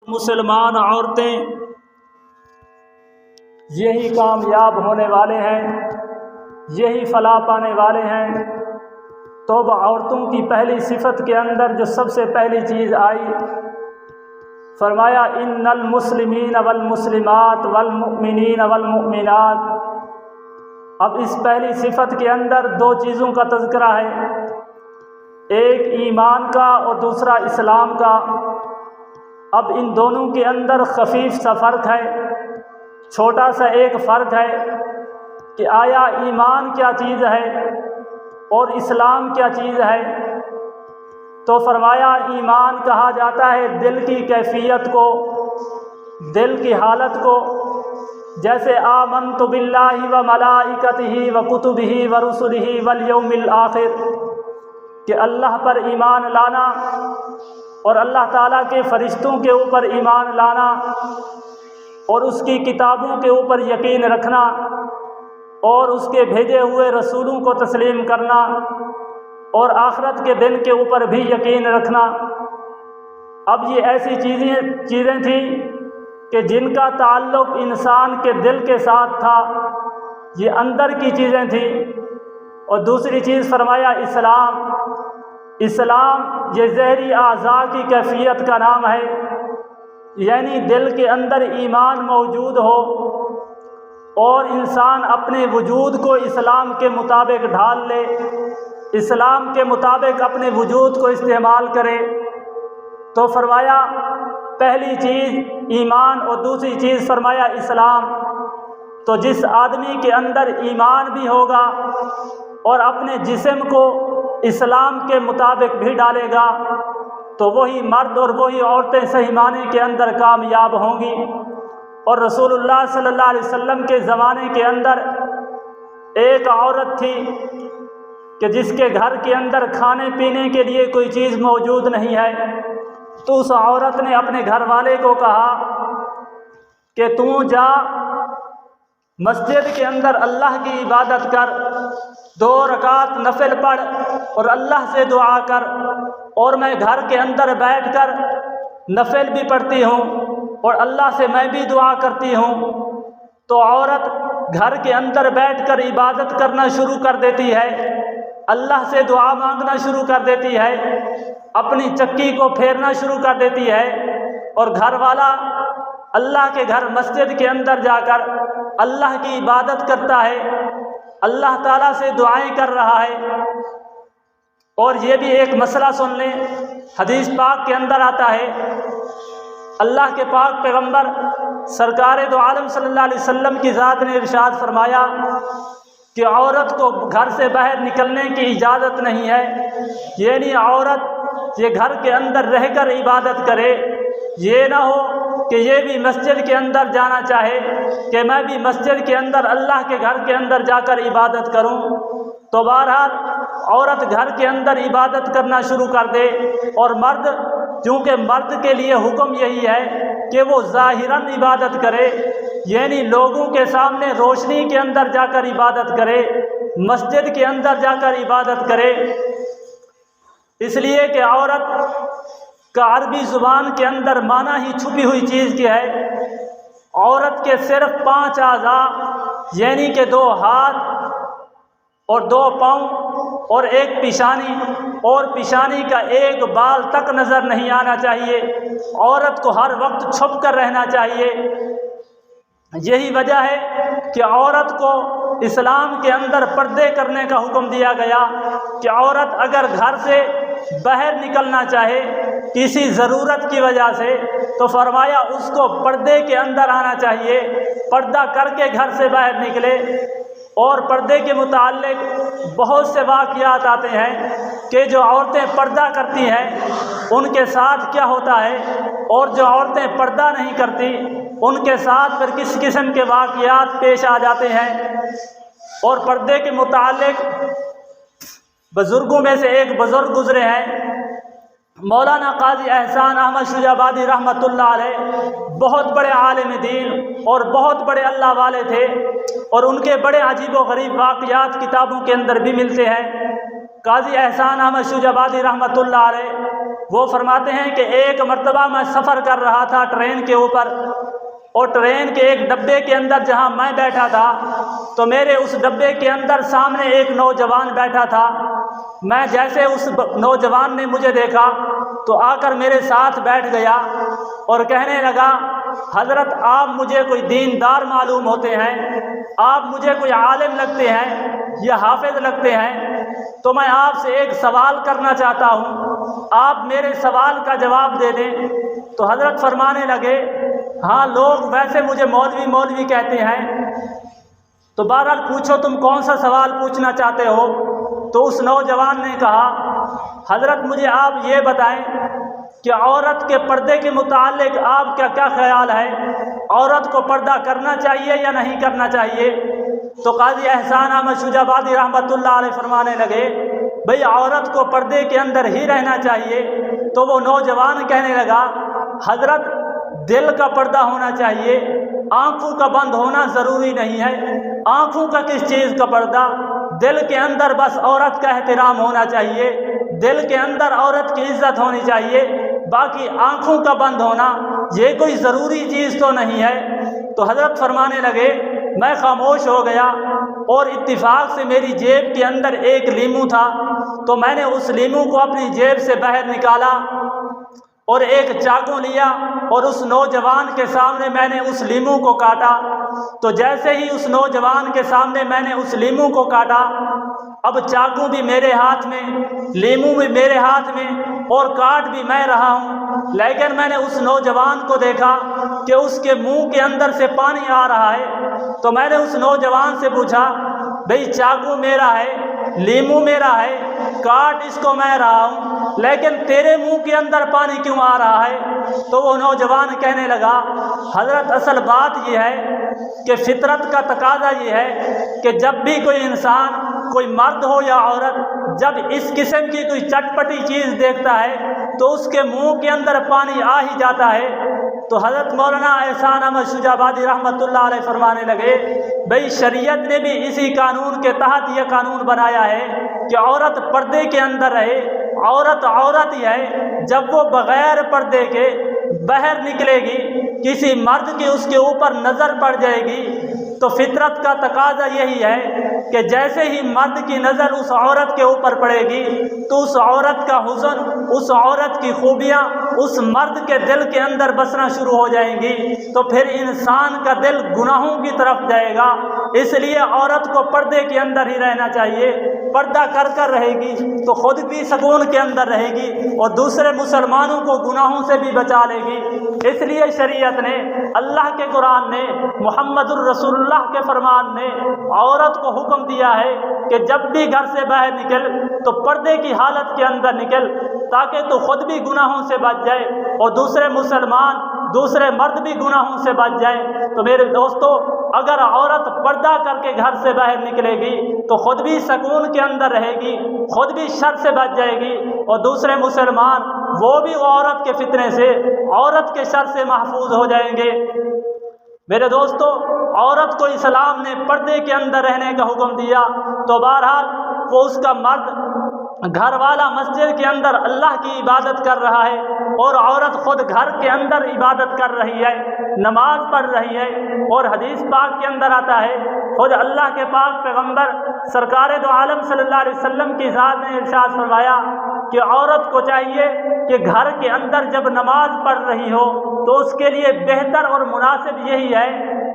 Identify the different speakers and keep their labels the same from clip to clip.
Speaker 1: مسلمان عورتیں یہی کامیاب ہونے والے ہیں، یہی فلاح پانے والے ہیں۔ تو عورتوں کی پہلی صفت کے اندر جو سب سے پہلی چیز آئی، فرمایا ان المسلمین والمسلمات والمؤمنین والمؤمنات۔ اب اس پہلی صفت کے اندر دو چیزوں کا تذکرہ ہے، ایک ایمان کا اور دوسرا اسلام کا۔ اب ان دونوں کے اندر خفیف سا فرق ہے، چھوٹا سا ایک فرق ہے کہ آیا ایمان کیا چیز ہے اور اسلام کیا چیز ہے۔ تو فرمایا ایمان کہا جاتا ہے دل کی کیفیت کو، دل کی حالت کو، جیسے آمنت باللہ و ملائکتہ و کتبہ و رسلہ والیوم الآخر، کہ اللہ پر ایمان لانا اور اللہ تعالیٰ کے فرشتوں کے اوپر ایمان لانا اور اس کی کتابوں کے اوپر یقین رکھنا اور اس کے بھیجے ہوئے رسولوں کو تسلیم کرنا اور آخرت کے دن کے اوپر بھی یقین رکھنا۔ اب یہ ایسی چیزیں تھیں کہ جن کا تعلق انسان کے دل کے ساتھ تھا، یہ اندر کی چیزیں تھیں۔ اور دوسری چیز فرمایا اسلام۔ اسلام یہ ظاہری اعضاء کی کیفیت کا نام ہے، یعنی دل کے اندر ایمان موجود ہو اور انسان اپنے وجود کو اسلام کے مطابق ڈھال لے، اسلام کے مطابق اپنے وجود کو استعمال کرے۔ تو فرمایا پہلی چیز ایمان اور دوسری چیز فرمایا اسلام۔ تو جس آدمی کے اندر ایمان بھی ہوگا اور اپنے جسم کو اسلام کے مطابق بھی ڈالے گا، تو وہی مرد اور وہی عورتیں صحیح معنی کے اندر کامیاب ہوں گی۔ اور رسول اللہ صلی اللہ علیہ وسلم کے زمانے کے اندر ایک عورت تھی کہ جس کے گھر کے اندر کھانے پینے کے لیے کوئی چیز موجود نہیں ہے، تو اس عورت نے اپنے گھر والے کو کہا کہ تو جا مسجد کے اندر اللہ کی عبادت کر، 2 رکعت نفل پڑھ اور اللہ سے دعا کر، اور میں گھر کے اندر بیٹھ کر نفل بھی پڑھتی ہوں اور اللہ سے میں بھی دعا کرتی ہوں۔ تو عورت گھر کے اندر بیٹھ کر عبادت کرنا شروع کر دیتی ہے، اللہ سے دعا مانگنا شروع کر دیتی ہے، اپنی چکی کو پھیرنا شروع کر دیتی ہے، اور گھر والا اللہ کے گھر مسجد کے اندر جا کر اللہ کی عبادت کرتا ہے، اللہ تعالیٰ سے دعائیں کر رہا ہے۔ اور یہ بھی ایک مسئلہ سن لیں، حدیث پاک کے اندر آتا ہے، اللہ کے پاک پیغمبر سرکار دو عالم صلی اللہ علیہ وسلم کی ذات نے ارشاد فرمایا کہ عورت کو گھر سے باہر نکلنے کی اجازت نہیں ہے، یعنی عورت یہ گھر کے اندر رہ کر عبادت کرے، یہ نہ ہو کہ یہ بھی مسجد کے اندر جانا چاہے کہ میں بھی مسجد کے اندر اللہ کے گھر کے اندر جا کر عبادت کروں۔ تو بہرحال عورت گھر کے اندر عبادت کرنا شروع کر دے، اور مرد، چونکہ مرد کے لیے حکم یہی ہے کہ وہ ظاہراً عبادت کرے، یعنی لوگوں کے سامنے روشنی کے اندر جا کر عبادت کرے، مسجد کے اندر جا کر عبادت کرے، اس لیے کہ عورت کا عربی زبان کے اندر معنی ہی چھپی ہوئی چیز کی ہے۔ عورت کے صرف 5 اعضاء، یعنی کہ 2 ہاتھ اور 2 پاؤں اور 1 پیشانی، اور پیشانی کا 1 بال تک نظر نہیں آنا چاہیے، عورت کو ہر وقت چھپ کر رہنا چاہیے۔ یہی وجہ ہے کہ عورت کو اسلام کے اندر پردے کرنے کا حکم دیا گیا کہ عورت اگر گھر سے باہر نکلنا چاہے کسی ضرورت کی وجہ سے، تو فرمایا اس کو پردے کے اندر آنا چاہیے، پردہ کر کے گھر سے باہر نکلے۔ اور پردے کے متعلق بہت سے واقعات آتے ہیں کہ جو عورتیں پردہ کرتی ہیں ان کے ساتھ کیا ہوتا ہے، اور جو عورتیں پردہ نہیں کرتی ان کے ساتھ پھر کس قسم کے واقعات پیش آ جاتے ہیں۔ اور پردے کے متعلق بزرگوں میں سے ایک بزرگ گزرے ہیں، مولانا قاضی احسان احمد شجابادی رحمۃ اللہ علیہ، بہت بڑے عالم دین اور بہت بڑے اللہ والے تھے، اور ان کے بڑے عجیب و غریب واقعات کتابوں کے اندر بھی ملتے ہیں۔ قاضی احسان احمد شجابادی رحمۃ اللہ علیہ وہ فرماتے ہیں کہ ایک مرتبہ میں سفر کر رہا تھا ٹرین کے اوپر، اور ٹرین کے ایک ڈبے کے اندر جہاں میں بیٹھا تھا تو میرے اس ڈبے کے اندر سامنے ایک نوجوان بیٹھا تھا۔ میں جیسے اس نوجوان نے مجھے دیکھا تو آ کر میرے ساتھ بیٹھ گیا اور کہنے لگا، حضرت آپ مجھے کوئی دیندار معلوم ہوتے ہیں، آپ مجھے کوئی عالم لگتے ہیں یا حافظ لگتے ہیں، تو میں آپ سے ایک سوال کرنا چاہتا ہوں، آپ میرے سوال کا جواب دے دیں۔ تو حضرت فرمانے لگے، ہاں لوگ ویسے مجھے مولوی مولوی کہتے ہیں، تو بہرحال پوچھو تم کون سا سوال پوچھنا چاہتے ہو۔ تو اس نوجوان نے کہا، حضرت مجھے آپ یہ بتائیں کہ عورت کے پردے کے متعلق آپ کا کیا خیال ہے، عورت کو پردہ کرنا چاہیے یا نہیں کرنا چاہیے؟ تو قاضی احسان احمد شجاع آبادی رحمۃ اللہ علیہ فرمانے لگے، بھئی عورت کو پردے کے اندر ہی رہنا چاہیے۔ تو وہ نوجوان کہنے لگا، حضرت دل کا پردہ ہونا چاہیے، آنکھوں کا بند ہونا ضروری نہیں ہے۔ آنکھوں کا کس چیز کا پردہ؟ دل کے اندر بس عورت کا احترام ہونا چاہیے، دل کے اندر عورت کی عزت ہونی چاہیے، باقی آنکھوں کا بند ہونا یہ کوئی ضروری چیز تو نہیں ہے۔ تو حضرت فرمانے لگے، میں خاموش ہو گیا، اور اتفاق سے میری جیب کے اندر ایک لیمو تھا، تو میں نے اس لیمو کو اپنی جیب سے باہر نکالا اور ایک چاقو لیا اور اس نوجوان کے سامنے میں نے اس لیمو کو کاٹا۔ تو جیسے ہی اس نوجوان کے سامنے میں نے اس لیمو کو کاٹا، اب چاقو بھی میرے ہاتھ میں، لیمو بھی میرے ہاتھ میں، اور کاٹ بھی میں رہا ہوں، لیکن میں نے اس نوجوان کو دیکھا کہ اس کے منہ کے اندر سے پانی آ رہا ہے۔ تو میں نے اس نوجوان سے پوچھا، بھئی چاقو میرا ہے، لیمو میرا ہے، کاٹ اس کو میں رہا ہوں، لیکن تیرے منہ کے اندر پانی کیوں آ رہا ہے؟ تو وہ نوجوان کہنے لگا، حضرت اصل بات یہ ہے کہ فطرت کا تقاضا یہ ہے کہ جب بھی کوئی انسان، کوئی مرد ہو یا عورت، جب اس قسم کی کوئی چٹپٹی چیز دیکھتا ہے تو اس کے منہ کے اندر پانی آ ہی جاتا ہے۔ تو حضرت مولانا احسان احمد شجاع آبادی رحمۃ اللہ علیہ فرمانے لگے، بھئی شریعت نے بھی اسی قانون کے تحت یہ قانون بنایا ہے کہ عورت پردے کے اندر رہے۔ عورت عورت ہی ہے، جب وہ بغیر پردے کے باہر نکلے گی، کسی مرد کی اس کے اوپر نظر پڑ جائے گی، تو فطرت کا تقاضا یہی ہے کہ جیسے ہی مرد کی نظر اس عورت کے اوپر پڑے گی تو اس عورت کا حسن، اس عورت کی خوبیاں اس مرد کے دل کے اندر بسنا شروع ہو جائیں گی، تو پھر انسان کا دل گناہوں کی طرف جائے گا۔ اس لیے عورت کو پردے کے اندر ہی رہنا چاہیے۔ پردہ کر رہے گی تو خود بھی سکون کے اندر رہے گی اور دوسرے مسلمانوں کو گناہوں سے بھی بچا لے گی۔ اس لیے شریعت نے، اللہ کے قرآن نے، محمد الرسول اللہ کے فرمان نے عورت کو حکم دیا ہے کہ جب بھی گھر سے باہر نکل تو پردے کی حالت کے اندر نکل، تاکہ تو خود بھی گناہوں سے بچ جائے اور دوسرے مسلمان، دوسرے مرد بھی گناہوں سے بچ جائیں۔ تو میرے دوستو، اگر عورت پردہ کر کے گھر سے باہر نکلے گی تو خود بھی سکون کے اندر رہے گی، خود بھی شر سے بچ جائے گی، اور دوسرے مسلمان وہ بھی عورت کے فتنے سے، عورت کے شر سے محفوظ ہو جائیں گے۔ میرے دوستو، عورت کو اسلام نے پردے کے اندر رہنے کا حکم دیا، تو بہرحال وہ اس کا مرد گھر والا مسجد کے اندر اللہ کی عبادت کر رہا ہے اور عورت خود گھر کے اندر عبادت کر رہی ہے، نماز پڑھ رہی ہے۔ اور حدیث پاک کے اندر آتا ہے، خود اللہ کے پاک پیغمبر سرکار دو عالم صلی اللہ علیہ وسلم کی ذات نے ارشاد فرمایا کہ عورت کو چاہیے کہ گھر کے اندر جب نماز پڑھ رہی ہو تو اس کے لیے بہتر اور مناسب یہی ہے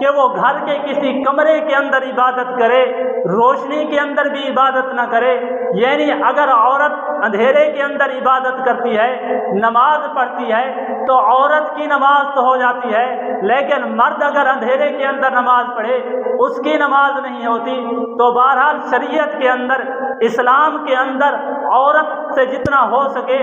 Speaker 1: کہ وہ گھر کے کسی کمرے کے اندر عبادت کرے، روشنی کے اندر بھی عبادت نہ کرے۔ یعنی اگر عورت اندھیرے کے اندر عبادت کرتی ہے، نماز پڑھتی ہے، تو عورت کی نماز تو ہو جاتی ہے، لیکن مرد اگر اندھیرے کے اندر نماز پڑھے اس کی نماز نہیں ہوتی۔ تو بہرحال شریعت کے اندر، اسلام کے اندر عورت سے جتنا ہو سکے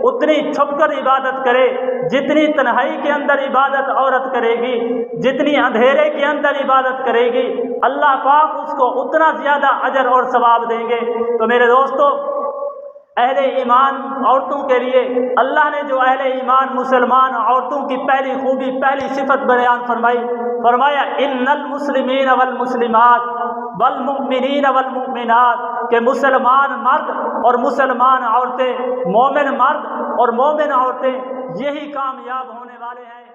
Speaker 1: اتنی چھپ کر عبادت کرے، جتنی تنہائی کے اندر عبادت عورت کرے گی، جتنی اندھیرے کے اندر عبادت کرے گی، اللہ پاک اس کو اتنا زیادہ اجر اور ثواب دیں گے۔ تو میرے دوستو، اہل ایمان عورتوں کے لیے اللہ نے جو اہل ایمان مسلمان عورتوں کی پہلی خوبی، پہلی صفت بیان فرمایا ان المسلمین والمسلمات والمؤمنین والمؤمنات، کہ مسلمان مرد اور مسلمان عورتیں، مومن مرد اور مومن عورتیں یہی کامیاب ہونے والے ہیں۔